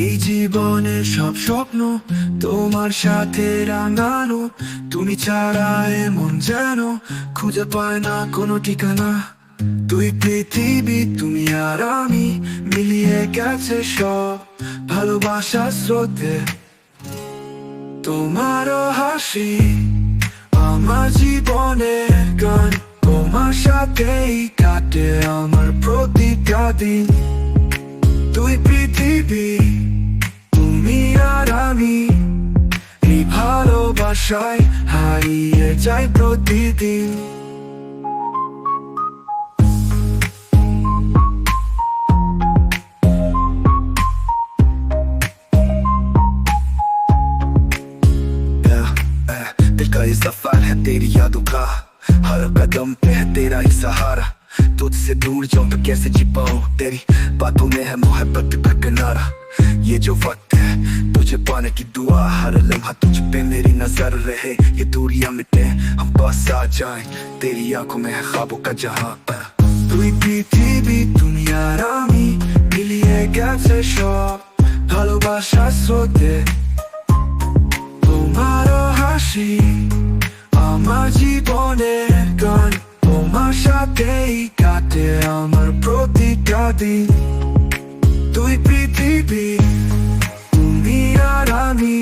এই জীবনের সব স্বপ্ন তোমার সাথে রাঙানো, তুমি ছাড়া এমন যেন খুঁজে পায় না কোনো ঠিকানা। তুই পৃথিবী, তুমি আর আমি, মিলিয়ে গেছে সব ভালোবাসার স্রোতে। তোমারও হাসি আমার জীবনের গান, তোমার সাথেই কাটে আমার প্রতিটা দিন। তুই পৃথিবী, তুমি আর আমি, এই ভালোবাসায় হারিয়ে যাই প্রতিদিন। दिल का ये सफर है तेरी यादों का, हर कदम पे है तेरा ही सहारा। तुझसे दूर जाऊं तो कैसे जी पाऊं, तेरी बातों में है मोहब्बत का किनारा। ये जो वक्त है तुझे पाने की दुआ, हर लम्हा तुझ पे मेरी नजर रहे, ये दूरियां मिटे हम पास आ जाएं, तेरी आंखों में है ख्वाबों का जहां। তুই পৃথিবী, তুমি আর আমি, মিলিয়ে গেছে সব ভালোবাসার স্রোতে। তোমারও হাসি আমার জীবনের গান, তোমার সাথেই কাটে আমার প্রতিটা দিন। তুই পৃথিবী, তুমি আর আমি,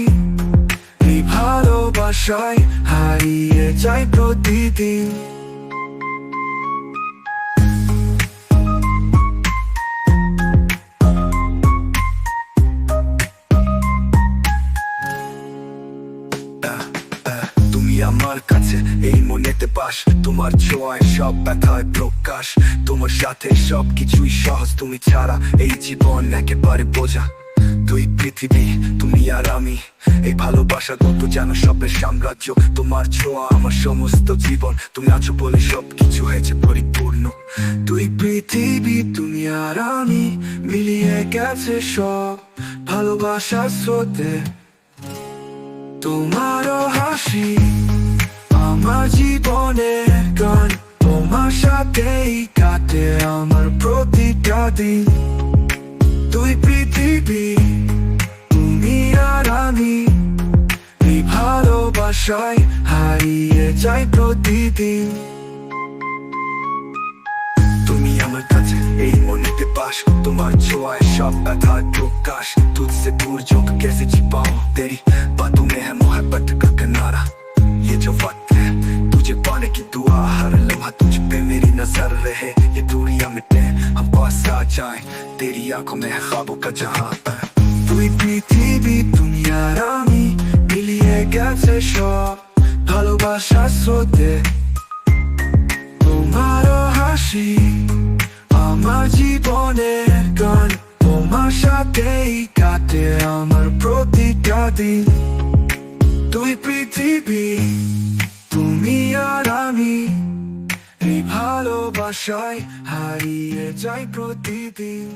এই ভালোবাসায় হারিয়ে যাই প্রতিদিন। তুমি আমার কাছে এই মনেতে পাস, তোমার ছোঁয়ায় সব ব্যথায় প্রকাশ। তোমার সাথে সব কিছুই সহজ, তুমি ছাড়া এই জীবন একেবারে বোঝা। তুই পৃথিবী, তুমি আর আমি, এই ভালোবাসা গল্প যেন স্বপ্নের সাম্রাজ্য। তোমার ছোঁয়া আমার সমস্ত জীবন, তুমি আছো বলে সব কিছু হয়েছে পরিপূর্ণ। তুই পৃথিবী, তুমি আর আমি, মিলিয়ে গেছে সব ভালোবাসার স্রোতে। তোমারও হাসি আমার জীবনের গান, তোমার সাথেই কাটে আমার প্রতিটা দিন। তুই পৃথিবী, তুমি আর আমি, এই ভালোবাসায় হারিয়ে যাই প্রতিদিন। তুমি আমার কাছে এই মনেতে পাস, তোমার ছোঁয়ায় সব ব্যথায় প্রকাশ। तुझसे दूर जाऊं तो कैसे जी पाऊं, तेरी बातों में है मोहब्बत का किनारा। ये जो वक्त है तुझे पाने की दुआ, हर लम्हा तुझ पे मेरी नजर रहे, ये दूरियां मिटे हम पास आ जाएं, तेरी आंखों में है ख्वाबों का जहां। তুই পৃথিবী, তুমি আর আমি, মিলিয়ে গেছে সব ভালোবাসার স্রোতে। তোমারও হাসি আমার জীবনের গান, তোমার সাথেই কাটে আমার প্রতিটা দিন। তুই পৃথিবী, তুমি আর আমি, এই ভালোবাসায় হারিয়ে যাই প্রতিদিন।